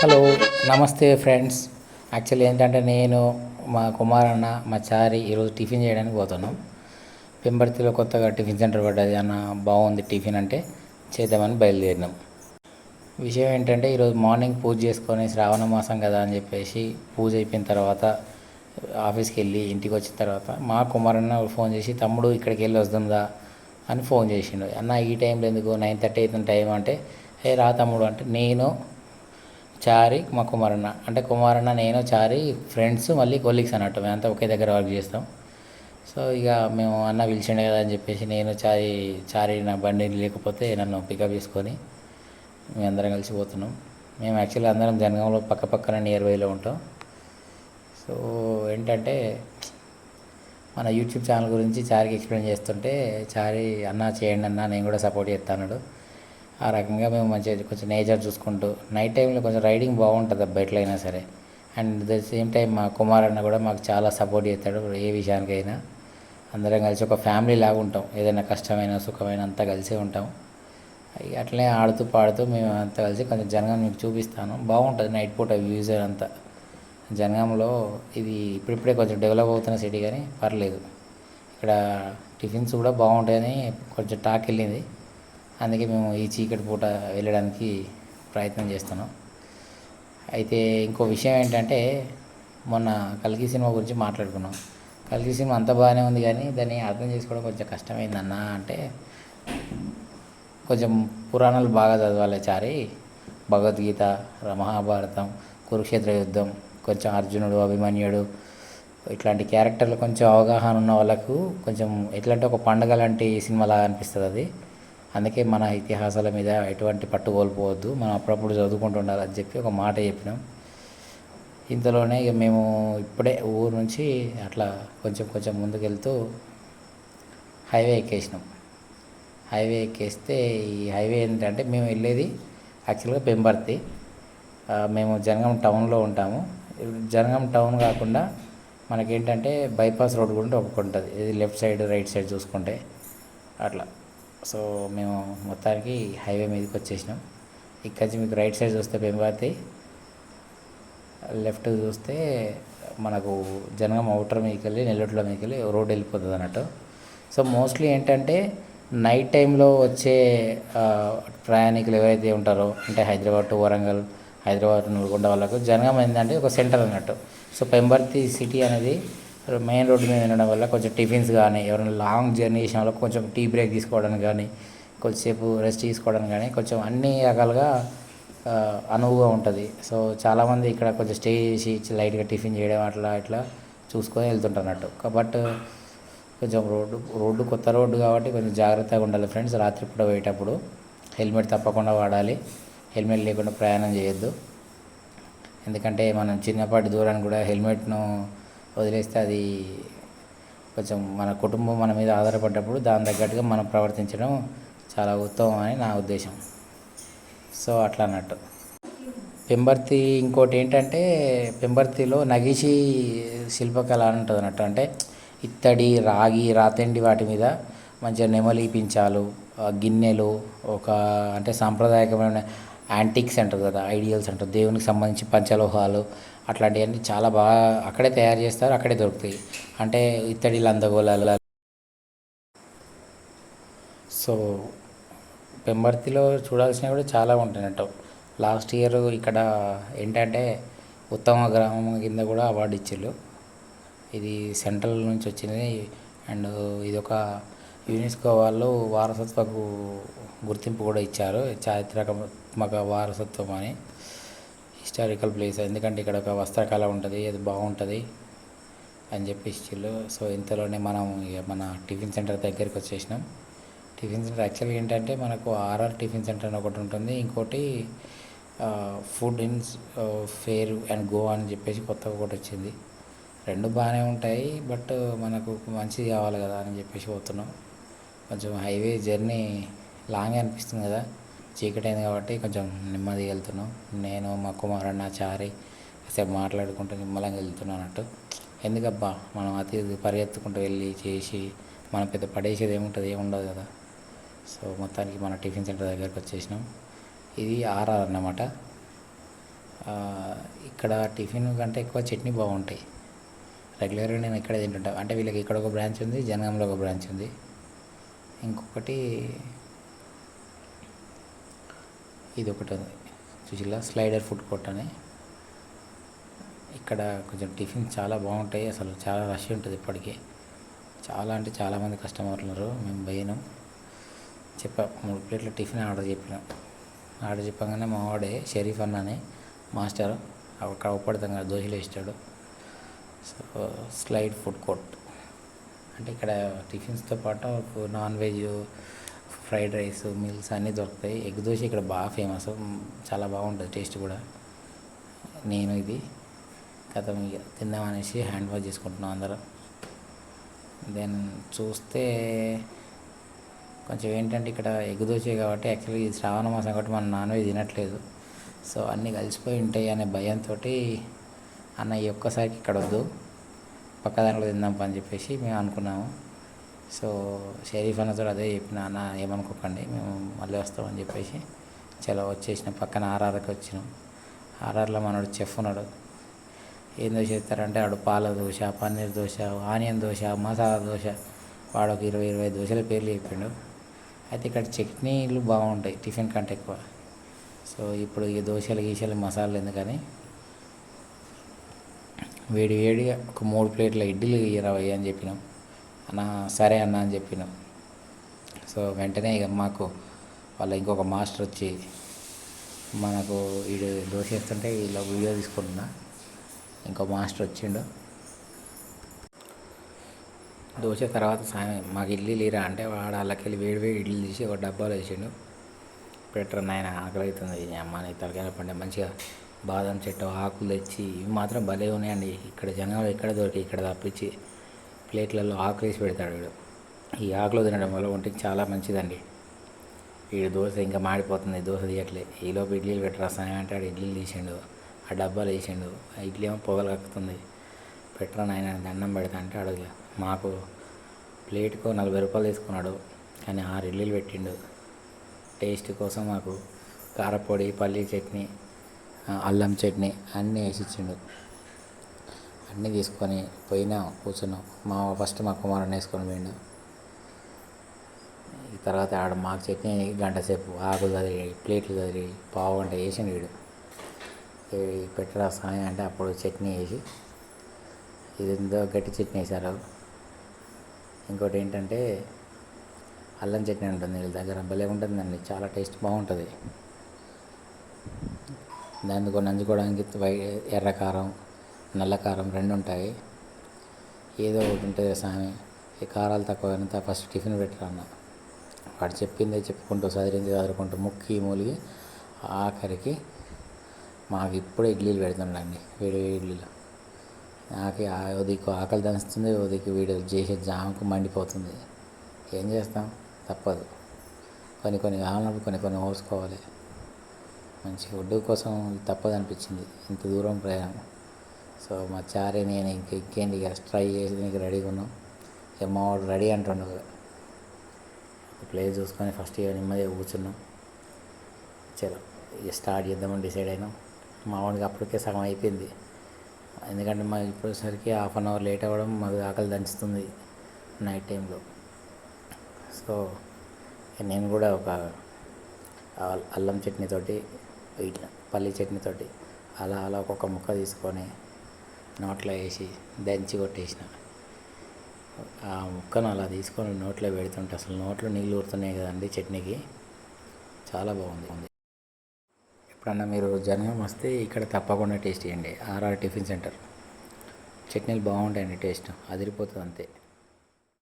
Hello, నమస్తే friends. Actually ఏంటంటే నేను మా కుమారన్న మా చారి ఈరోజు టిఫిన్ చేయడానికి పోతున్నాం. పెంబర్తిలో కొత్తగా టిఫిన్ సెంటర్ పడ్డది అన్న, బాగుంది టిఫిన్ అంటే చేద్దామని బయలుదేరినాం. విషయం ఏంటంటే ఈరోజు మార్నింగ్ పూజ చేసుకొని శ్రావణ మాసం కదా అని చెప్పేసి పూజ అయిపోయిన తర్వాత ఆఫీస్కి వెళ్ళి ఇంటికి వచ్చిన తర్వాత మా కుమారన్న ఫోన్ చేసి, తమ్ముడు ఇక్కడికి వెళ్ళి వస్తుందా అని ఫోన్ చేసిండు. అన్న ఈ టైంలో ఎందుకు, 9:30 అవుతుంది టైం అంటే, ఏ రా తమ్ముడు అంటే, నేను చారి మా కుమారన్న అంటే కుమారన్న నేను చారి ఫ్రెండ్స్ మళ్ళీ కొలీగ్స్ అన్నట్టు, మేమంతా ఒకే దగ్గర వర్క్ చేస్తాం. సో ఇక మేము అన్న పిలిచిండే కదా అని చెప్పేసి నేను చారి నా బండి లేకపోతే నన్ను పికప్ చేసుకొని మేమందరం కలిసి పోతున్నాం. మేము యాక్చువల్లీ అందరం జనగాంలో పక్క పక్కన నియర్ బైలో ఉంటాం. సో ఏంటంటే మన యూట్యూబ్ ఛానల్ గురించి చారికి ఎక్స్ప్లెయిన్ చేస్తుంటే చారి అన్న చేయండి అన్న, నేను కూడా సపోర్ట్ చేస్తాను. ఆ రకంగా మేము మంచిగా కొంచెం నేచర్ చూసుకుంటూ నైట్ టైంలో కొంచెం రైడింగ్ బాగుంటుంది అబ్బా ఎట్లయినా సరే. అండ్ ద సేమ్ టైం మా కుమారన్న కూడా మాకు చాలా సపోర్ట్ చేస్తాడు ఏ విషయానికైనా. అందరం కలిసి ఒక ఫ్యామిలీ లాగా ఉంటాం, ఏదైనా కష్టమైన సుఖమైన అంతా కలిసే ఉంటాం. అట్లనే ఆడుతూ పాడుతూ మేము అంతా కలిసి కొంచెం జనగాం మీకు చూపిస్తాను. బాగుంటుంది నైట్ పూట వ్యూస్ అంతా. జనగాంలో ఇది ఇప్పుడిప్పుడే కొంచెం డెవలప్ అవుతున్న సిటీ కానీ పర్లేదు. ఇక్కడ టిఫిన్స్ కూడా బాగుంటాయని కొంచెం టాక్ వెళ్ళింది. అందుకే మేము ఈ చీకటి పూట వెళ్ళడానికి ప్రయత్నం చేస్తున్నాం. అయితే ఇంకో విషయం ఏంటంటే, మొన్న కల్కి సినిమా గురించి మాట్లాడుకున్నాం. కల్కి సినిమా అంత బాగానే ఉంది కానీ దాన్ని అర్థం చేసుకోవడం కొంచెం కష్టమైందన్న అంటే, కొంచెం పురాణాలు బాగా చదవాలి చారి. భగవద్గీత, మహాభారతం, కురుక్షేత్ర యుద్ధం, కొంచెం అర్జునుడు, అభిమన్యుడు ఇట్లాంటి క్యారెక్టర్లు కొంచెం అవగాహన ఉన్న వాళ్ళకు కొంచెం ఎట్లంటే ఒక పండగ లాంటి సినిమాలాగా అనిపిస్తుంది అది. అందుకే మన ఇతిహాసాల మీద ఎటువంటి పట్టు కోల్పోవద్దు, మనం అప్పుడప్పుడు చదువుకుంటూ ఉండాలని చెప్పి ఒక మాట చెప్పినాం. ఇంతలోనే ఇక మేము ఇప్పుడే ఊరు నుంచి అట్లా కొంచెం కొంచెం ముందుకెళ్తూ హైవే ఎక్కేసినాం. హైవే ఎక్కేస్తే ఈ హైవే ఏంటంటే మేము వెళ్ళేది యాక్చువల్గా పెంబర్తి. మేము జనగాం టౌన్లో ఉంటాము. జనగాం టౌన్ కాకుండా మనకేంటంటే బైపాస్ రోడ్ కూడా ఒకటి ఉంటుంది, ఇది లెఫ్ట్ సైడ్ రైట్ సైడ్ చూసుకుంటే అట్లా. సో మేము మొత్తానికి హైవే మీదకి వచ్చేసినాం. ఇక్కడి నుంచి మీకు రైట్ సైడ్ చూస్తే పెంబర్తి, లెఫ్ట్ చూస్తే మనకు జనగాం అవుటర్ మీదకి వెళ్ళి నెల్లూరులో మీదకి వెళ్ళి రోడ్ వెళ్ళిపోతుంది అన్నట్టు. సో మోస్ట్లీ ఏంటంటే నైట్ టైంలో వచ్చే ప్రయాణికులు ఎవరైతే ఉంటారో, అంటే హైదరాబాద్ టు వరంగల్, హైదరాబాద్ టు నల్గొండ వాళ్ళకు జనగాం ఏంటంటే ఒక సెంటర్ అన్నట్టు. సో పెంబర్తి సిటీ అనేది మెయిన్ రోడ్డు మీద ఉండడం వల్ల కొంచెం టిఫిన్స్ కానీ, ఎవరైనా లాంగ్ జర్నీ చేసిన వాళ్ళకి కొంచెం టీ బ్రేక్ తీసుకోవడానికి కానీ, కొద్దిసేపు రెస్ట్ తీసుకోవడానికి కానీ కొంచెం అన్ని రకాలుగా అనువుగా ఉంటుంది. సో చాలామంది ఇక్కడ కొంచెం స్టే చేసి లైట్గా టిఫిన్ చేయడం అట్లా ఇట్లా చూసుకొని వెళ్తుంటున్నట్టు. కాబట్టి కొంచెం రోడ్డు కొత్త రోడ్డు కాబట్టి కొంచెం జాగ్రత్తగా ఉండాలి ఫ్రెండ్స్. రాత్రిపూట పోయేటప్పుడు హెల్మెట్ తప్పకుండా వాడాలి. హెల్మెట్ లేకుండా ప్రయాణం చేయొద్దు. ఎందుకంటే మనం చిన్నపాటి దూరాన్ని కూడా హెల్మెట్ను వదిలేస్తే అది కొంచెం మన కుటుంబం మన మీద ఆధారపడ్డప్పుడు దాని తగ్గట్టుగా మనం ప్రవర్తించడం చాలా ఉత్తమం అని నా ఉద్దేశం. సో అట్లా అన్నట్టు. పెంబర్తి ఇంకోటి ఏంటంటే, పెంబర్తిలో నగిషి శిల్పకళ అని ఉంటుంది అన్నట్టు. అంటే ఇత్తడి, రాగి, రాతండి వాటి మీద మంచిగా నెమలి పించాలు, గిన్నెలు, ఒక అంటే సాంప్రదాయకమైన యాంటిక్స్ అంటారు కదా, ఐడియల్స్ అంటారు, దేవునికి సంబంధించి పంచలోహాలు అట్లాంటివన్నీ చాలా బాగా అక్కడే తయారు చేస్తారు, అక్కడే దొరుకుతాయి. అంటే ఇత్తడి లందగోళాలు. సో పెంబర్తిలో చూడాల్సినవి కూడా చాలా ఉంటాయన్నట్టు. లాస్ట్ ఇయర్ ఇక్కడ ఏంటంటే ఉత్తమ గ్రామం కింద కూడా అవార్డు ఇచ్చారు. ఇది సెంట్రల్ నుంచి వచ్చింది. అండ్ ఇది ఒక యునెస్కో వాళ్ళు వారసత్వపు గుర్తింపు కూడా ఇచ్చారు, చారిత్రాత్మక వారసత్వం అని, హిస్టారికల్ ప్లేస్. ఎందుకంటే ఇక్కడ ఒక వస్త్రకళ ఉంటుంది, అది బాగుంటుంది అని చెప్పి ఇచ్చిళ్ళు. సో ఇంతలోనే మనం ఇక మన టిఫిన్ సెంటర్ దగ్గరికి వచ్చేసినాం. టిఫిన్ సెంటర్ యాక్చువల్గా ఏంటంటే మనకు ఆర్ఆర్ టిఫిన్ సెంటర్ అని ఒకటి ఉంటుంది, ఇంకోటి food in fair and go అని చెప్పేసి కొత్తగా ఒకటి వచ్చింది. రెండు బాగానే ఉంటాయి, బట్ మనకు మంచిది కావాలి కదా అని చెప్పేసి పోతున్నాం. కొంచెం హైవే జర్నీ లాంగ్ అనిపిస్తుంది కదా, చీకటి అయింది కాబట్టి కొంచెం నెమ్మదిగా వెళ్తున్నాం. నేను మా కుమారన్న చారి కాసేపు మాట్లాడుకుంటూ నిమ్మలంగా వెళ్తున్నాను అన్నట్టు. ఎందుకబ్బా మనం అతి పరిగెత్తుకుంటూ వెళ్ళి చేసి మనం పెద్ద పడేసేది ఏముంటుంది, ఏముండదు కదా. సో మొత్తానికి మన టిఫిన్ సెంటర్ దగ్గరికి వచ్చేసినాం. ఇది ఆర్ఆర్ అన్నమాట. ఆ, ఇక్కడ టిఫిన్ కంటే ఎక్కువ చట్నీ బాగుంటాయి. రెగ్యులర్గా నేను ఇక్కడే తింటుంటా. అంటే వీళ్ళకి ఇక్కడ ఒక బ్రాంచ్ ఉంది, జనగాంలో ఒక బ్రాంచ్ ఉంది. ఇంకొకటి ఇది ఒకటి ఉంది చూసిల్లా, స్లైడర్ ఫుడ్ కోర్ట్ అని. ఇక్కడ కొంచెం టిఫిన్ చాలా బాగుంటాయి. అసలు చాలా రష్ ఉంటుంది ఇప్పటికీ. చాలా అంటే చాలామంది కస్టమర్లు ఉన్నారు. మేము పోయినాం, చెప్పా 3 ప్లేట్ల టిఫిన్ ఆర్డర్ చెప్పినాం. ఆర్డర్ చెప్పగానే మా వాడే షరీఫ్ అన్న అని మాస్టర్ అక్కడ ఒప్పడతాం కదా, దోశలు వేస్తాడు. సో స్లైడ్ ఫుడ్ కోర్ట్ అంటే ఇక్కడ టిఫిన్స్తో పాటు non veg, fried rice, meals అన్నీ దొరుకుతాయి. ఎగ్ దోశ ఇక్కడ బాగా ఫేమస్, చాలా బాగుంటుంది టేస్ట్ కూడా. నేను ఇది గతం తిందామనేసి హ్యాండ్ వాష్ చేసుకుంటున్నాం అందరం. దెన్ చూస్తే కొంచెం ఏంటంటే ఇక్కడ ఎగ్ దోశ కాబట్టి యాక్చువల్లీ ఇది శ్రావణ మాసం కాబట్టి మనం నాన్ వెజ్ తినట్లేదు. సో అన్నీ కలిసిపోయి ఉంటాయి అనే భయంతో అన్న ఈ ఒక్కసారికి ఇక్కడ వద్దు, పక్క దాంట్లో తిందాం అని చెప్పేసి మేము అనుకున్నాము. సో షరీఫ్ అన్నతో అదే చెప్పిన, అన్న ఏమనుకోకండి మేము మళ్ళీ వస్తామని చెప్పేసి చలో వచ్చేసినాం. పక్కన ఆర్ఆర్కి వచ్చినాం. ఆర్ఆర్లో మనోడు చెఫ్ ఉన్నాడు. ఏం దోశ ఇస్తారంటే ఆడు పాల దోశ, పన్నీర్ దోశ, ఆనియన్ దోశ, మసాలా దోశ, వాడు ఒక 20 దోశల పేర్లు చెప్పిండు. అయితే ఇక్కడ చట్నీలు బాగుంటాయి టిఫిన్ కంటే ఎక్కువ. సో ఇప్పుడు ఈ దోశలు గీశలు మసాలాలు ఎందుకని వేడి వేడిగా ఒక 3 ప్లేట్ల ఇడ్లీలు 20 అని చెప్పినాం. అన్న సరే అన్న అని చెప్పినాం. సో వెంటనే ఇక మాకు వాళ్ళ ఇంకొక మాస్టర్ వచ్చి మనకు వీడు దోశ వేస్తుంటే ఇలా వీడియో తీసుకుంటున్నా, ఇంకో మాస్టర్ వచ్చిండు. దోశ తర్వాత సాయం మాకు ఇడ్లీ లేరా అంటే వాడు వాళ్ళకెళ్ళి వేడి వేడి ఇడ్లీ తీసి ఒక డబ్బాలో వేసిండు. పెట్టరు నాయన ఆకలి అవుతుంది, అమ్మ నీ తలకాయ పండే మంచిగా బాదం చెట్టు ఆకులు తెచ్చి ఇవి మాత్రం భలే ఉన్నాయండి. ఇక్కడ జనంలో ఎక్కడ దొరికి ఇక్కడ తప్పించి ప్లేట్లలో ఆకులు వేసి పెడతాడు వీడు. ఈ ఆకులు తినడం వల్ల ఒంటికి చాలా మంచిదండి. వీడు దోశ ఇంకా మాడిపోతుంది, దోశ తీయట్లే. ఈలోపు ఇడ్లీలు పెట్టరా సాయం అంటే ఆడు ఇడ్లీలు తీసిండు, ఆ డబ్బాలు వేసిండు. ఆ ఇడ్లీ ఏమో పొగలు కక్కుతుంది. పెట్టరా నాయన దండం పెడతా అంటే అడుగు మాకు ప్లేట్కు 40 రూపాయలు తీసుకున్నాడు, కానీ 6 ఇడ్లీలు పెట్టిండు. టేస్ట్ కోసం మాకు కారపొడి, పల్లీ చట్నీ, అల్లం చట్నీ అన్నీ వేసి ఇచ్చిండు. అన్నీ తీసుకొని పోయినా కూర్చున్నాం. ఫస్ట్ మా కుమారుని వేసుకొని పోయిండు. ఈ తర్వాత ఆడ మాకు చట్నీ గంట సేపు ఆకులు చదివి ప్లేట్లు చదివి పావు గంట వేసిండు వీడు. పెట్టరా సాయం అంటే అప్పుడు చట్నీ వేసి, ఇది ఎంతో గట్టి చట్నీ వేశారు. ఇంకోటి ఏంటంటే అల్లం చట్నీ ఉంటుంది వీళ్ళ దగ్గర, భలే ఉంటుందండి, చాలా టేస్ట్ బాగుంటుంది. దాన్ని నంచుకోవడానికి ఎర్ర కారం, నల్ల కారం 2 ఉంటాయి. ఏదో ఒకటి ఉంటుంది సామి. ఈ కారాలు తక్కువ అంతా ఫస్ట్ టిఫిన్ పెట్టరా అన్న. వాడు చెప్పిందే చెప్పుకుంటూ చదువుకుంటూ ముక్కి మూలిగి ఆఖరికి మాకు ఇప్పుడు ఇడ్లీలు పెడుతుండండి, వేడి ఇడ్లీలు. నాకు ఉదయకు ఆకలి దంచుతుంది, ఉదయకు వీడు చేసే జామకు మండిపోతుంది. ఏం చేస్తాం, తప్పదు. కొన్ని కావాలన్నప్పుడు కొన్ని ఓర్చుకోవాలి. మంచి ఫుడ్ కోసం తప్పదు అనిపించింది ఇంత దూరం ప్రయాణం. సో మా చారి నేను ఇంకేంటి ఇక ట్రై చేసి నీకు రెడీగా ఉన్నాం. ఇక మా వాడు రెడీ అంటుండు. ప్లేస్ చూసుకొని ఫస్ట్ ఇక నెమ్మదిగా కూర్చున్నాం. చలో ఇక స్టార్ట్ చేద్దామని డిసైడ్ అయినాం. మా వాడికి అప్పటికే సగం అయిపోయింది. ఎందుకంటే మాకు ఇప్పటిసరికి ½ అన్ అవర్ లేట్ అవ్వడం మాకు ఆకలి దంచుతుంది నైట్ టైంలో. సో నేను కూడా ఒక అల్లం చట్నీతోటి, ఇట్లా పల్లి చట్నీతోటి అలా ఒక్కొక్క ముక్క తీసుకొని నోట్లో వేసి దంచి కొట్టేసిన. ఆ ముక్కను అలా తీసుకొని నోట్లో పెడుతుంటే అసలు నోట్లో నీళ్ళు ఊరుతున్నాయి కదండి చట్నీకి, చాలా బాగుంది. ఎప్పుడన్నా మీరు జనగాం వస్తే ఇక్కడ తప్పకుండా టేస్ట్ చేయండి. RR tiffin centre. చట్నీలు బాగుంటాయండి, టేస్ట్ అదిరిపోతుంది అంతే.